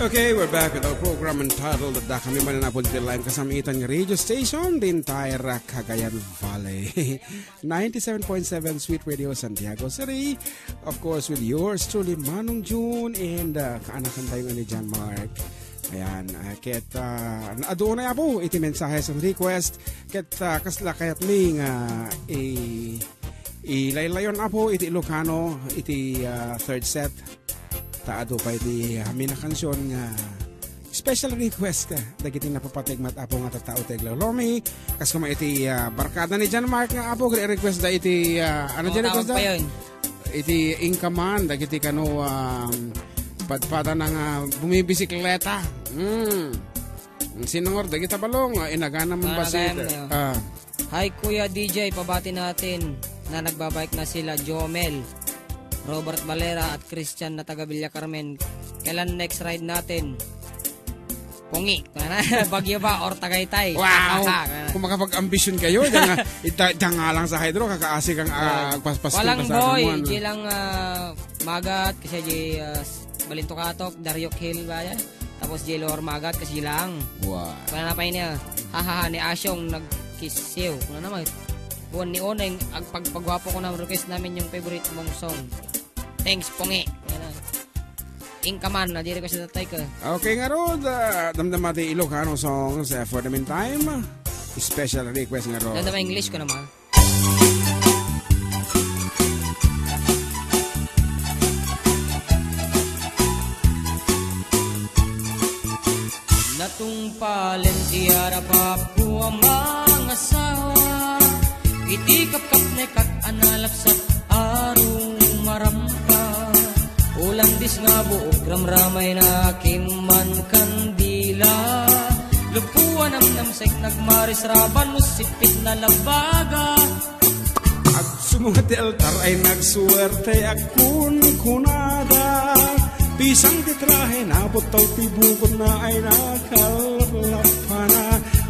Okay, we're back with our program entitled Da Kami Mananapod Line kasamitan ng radio station the entire Cagayan Valley. 97.7 Sweet Radio Santiago City. Of course, with yours truly, Manong June and kaanakan tayo ni John Mark. Ayan, ket doon na po iti mensahe sa request ket kasla kayat ming ilaylayon po iti Ilocano iti third set taado pa iti amin na kansyon nga special request ka dagiti napapatigmat apo nga tatao teglaw Lomi kas kuma iti barkada ni John Mark nga apo request da iti ano dyan request da iti Inkaman dagiti kano padpada ng bumibisikleta sinangor dagiti balong inagana man basit hi Kuya DJ, pabati natin na nagbabike na sila Jomel, Robert Valera at Christian na taga Villa Carmen. Kailan next ride natin? Pungi. Bagyo ba or Tagaytay? Wow! Kung makapag-ambisyon kayo, diyan nga lang sa hydro, kakaasik ang paspas. Walang boy, di lang magat, kasi di Balinto Katok, Daryok Hill ba yan? Tapos di Lor Magat, kasi lang. Wow! Wala na pa yun niya. Hahaha, ni Asyong nagkisiw. Kung na naman, buwan ni Oneng, ang pagpagwapo ko na request namin yung favorite mong song. Thanks, Pungi. Inkaman, nadiri ko sa tatay ka. Okay nga ron, damdamati Ilocano songs for the meantime. Special request nga ron. Damdama English ko naman. Natungpalen tiara papu ang mga asawa iti kapkap nekak analapsat arong marampa ulang dis nga buok ramramay na kiman kandila lupuan ang namsek nagmaris raban usipit na labaga at sumuhatel taray nagsuwerte akun kunada pisang titrahe na butaw tibukod na ay nakalapana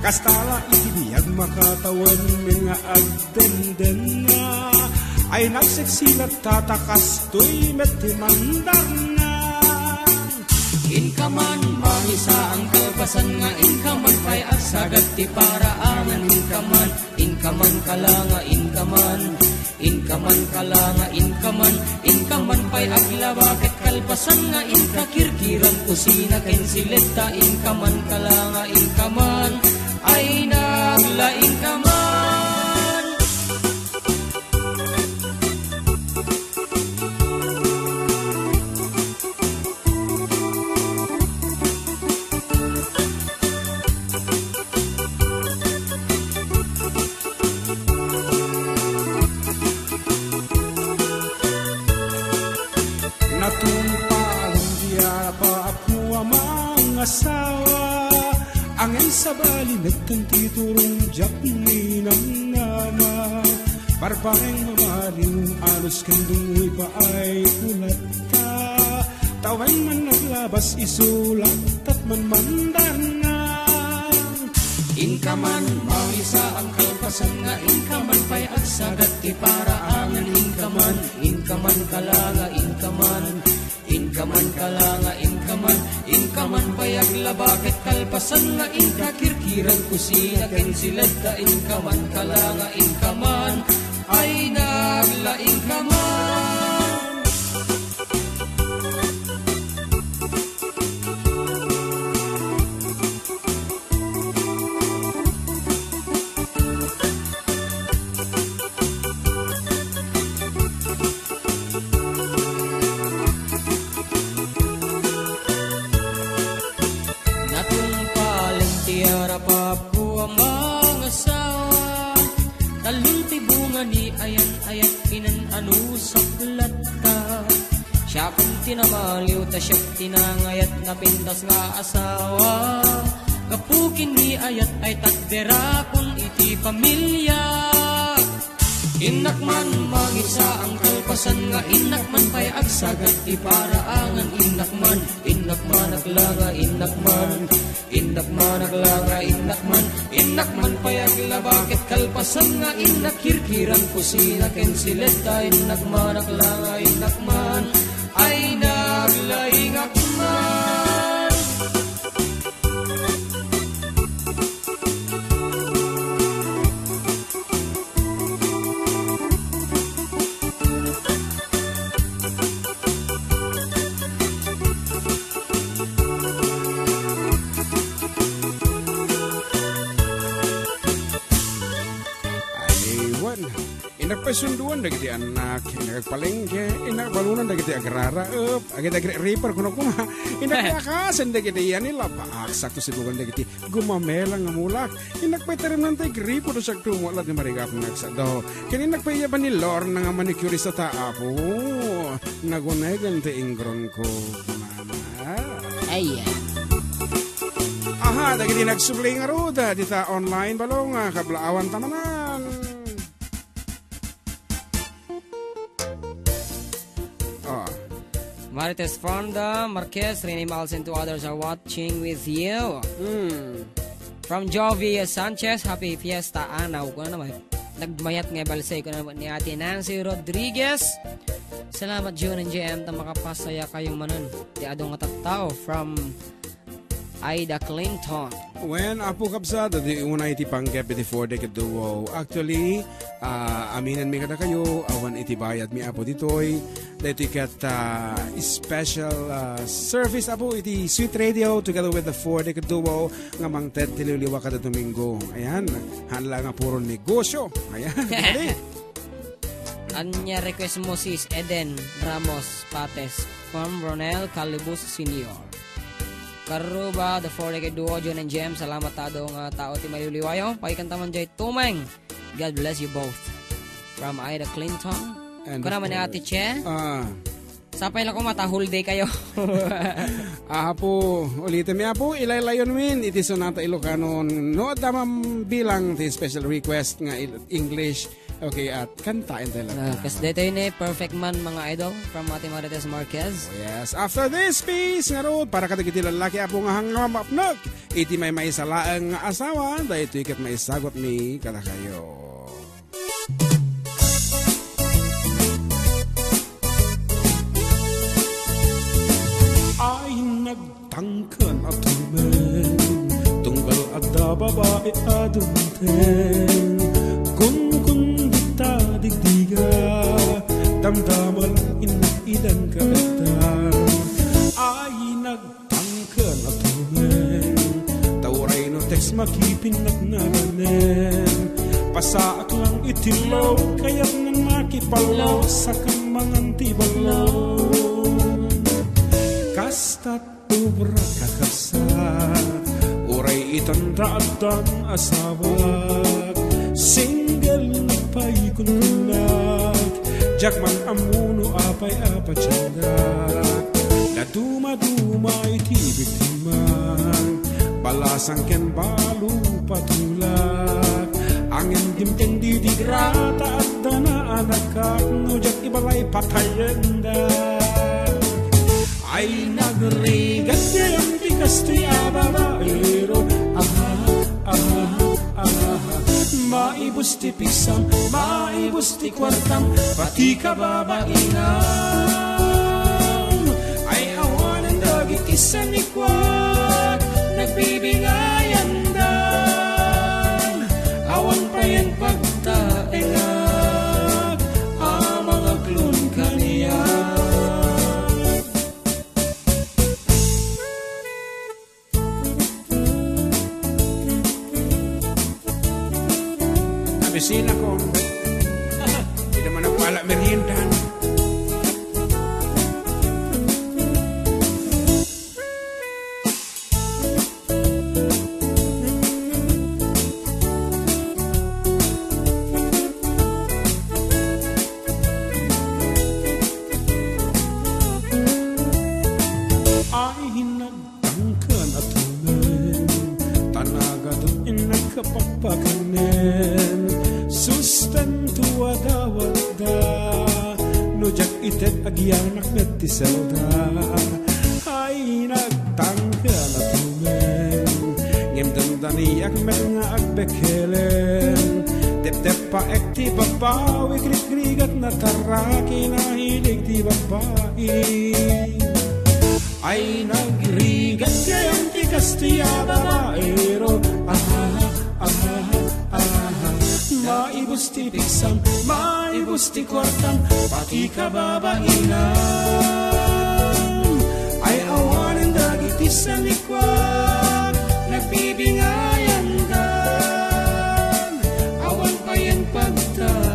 kastala itibiyag makatawan mga agdenden na ay nagseksilat tatakas to'y metimandar na inkaman mangisa ang kalpasan nga inkaman pa'y agsagat ti paraangan inkaman kalanga inkaman kalanga inkaman pa'y aglabakit kalpasan nga inkakirkiran kusina ken sileta inkaman kalanga inkaman ay nagla inkaman asawa ang sabali nagtantiturong jak ni ng nama parpareng mamaliw alos kandungoy pa ay kulata tawan man naglabas isulat at man mandar na inkaman mangisa ang kalpasan nga inkaman pa'y agsagat ti paraangan inkaman kalanga inkaman kalanga inkaman payag labakit kalpasan nga inkakirkiran kusina ken sileta inkaman kalanga inkaman ay nagla inkaman tinamaliw ta siya tinangayat na pintas nga asawa kapukin ni ayat ay tagdera kung iti pamilya inakman mangisa ang kalpasan nga inakman pa'y agsagat ti paraangan inakman aglanga inakman pa'y aglabakit kalpasan nga inakirkiran kusina ken sileta inakman aglanga inakman ay naglaing akman awan. Inagpasunduan dagiti anak, inagpalengke, inagbalunan dagiti agrara, agad reaper kuno kuma, inagpakasan dagiti yan nila, paaksak to sibukan dagiti gumamelang nga mulak, inagpatarim ng tigripo do sa tumulat ni marigap nagsado, kininagpayaban ni Lor nga manicure sa taapo, nagunegan ti ingron ko, mama. Ayan. Aha, dagiti nagsubli nga ruda, dita online balong, kablaawan tamanan. Marites Fonda, Marquez, Rene Miles, and two others are watching with you. From Jovi Sanchez, Happy Fiesta Anaw. Kung ano naman, nagmayat nga balsay ko naman ni Ate Nancy Rodriguez. Salamat June and JM ta makapasaya kayong manon. Di adong nga tattao from Ida Clinton. When apo kapsada, di una iti panggap iti 4-decade duo. Actually, aminan mi kada kayo, awan iti bayad mi apo ditoy. Dito kat special service apo iti Sweet Radio together with the 4-decade duo nga mang Ted Tililiwa kada Domingo. Ayan, hanla nga puro negosyo. Ayan, Anya request mo sis Eden Ramos Pates from Ronel Calibus Senior. Karuba, the 4-decade duo, John and Jem. Salamat tado nga tao ti maliliwayo. Pakikantaman jay tumeng. God bless you both. From Ida Clinton. Kung naman ni Ate Che. Sapay lang ko mata, whole day kayo. Po, ulitin mi po, ilaylayon min. Iti Sonata Ilocano. No, damang bilang ti special request nga English. Okay, at kantain talaga. Kasi dito yun Perfect Man mga idol from Ate Marites Marquez. Oh, yes. After this piece nga road, para katagiti lalaki apo nga hangamapnog. Iti may maisalaang nga asawa, dahil ito ikat maisagot mi kada kayo. Ay nagtangkan at tumen, tunggal at da babae adunten. Kung digdiga, damdamal idan kaagtan. Ay nagtangkan at tumen, tauray no text makipinat na ganen. Pasaak lang itilaw, kaya't nan makipalaw sa kamangan tibalaw. Kastat ubra kakasat, uray itanda at ang asawag. Single na paikuntunak, jakman amuno apay apachandak. Na duma-duma iti biktiman, balasang ken balu patulak. Angin dimteng didigrata at dana anakak, nujak ibalay patayendak. Ay nagrigat kayang tikas ti ababaero. Maibus ti pisam, maibus ti kwartam, pati kababainam. Ay awanan dagiti sanikwat, nagbibingayan dan. Awan pa yan pagtaengag, mga klon kaniya. Bisina ko, hindi naman ako wala meriendan. Ay hinagtangkan at tumen, tanaga doon inagkapagpakanen. Sustento adawada, nujak itet agyanak ti selda. Ay nagtangkan at tumen, ngimdandaniyak mga agbekelen. Dep-dep pa ek ti babawi, krik-krigat na taraki na hilig ti babae. Ay nagrigat kayang tikas ti babaero. Maibus ti piksam, maibus ti kwartam, pati kababainam. Ay awanan dagiti sanikwak, nagbibingayan dan. Awan pa yan pagta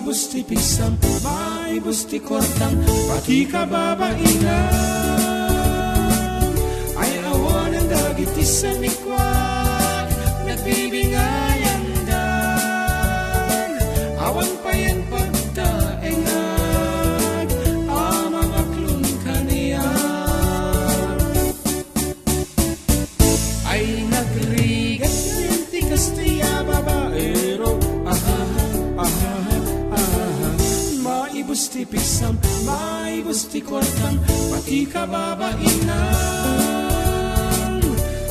maibus ti pisam, maibus ti kwartam, pati kababainan. Ay awan ang dagiti sa nikwak, nagbibingayan dan. Awan pa yan pagdaengag, amang aklon kaniyan. Ay nagrigat ngayon ti Kastilla babaero, maibus ti pisam, maibus ti kwartam, pati kababainan.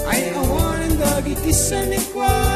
Ay awan ang dagiti sa nikwak,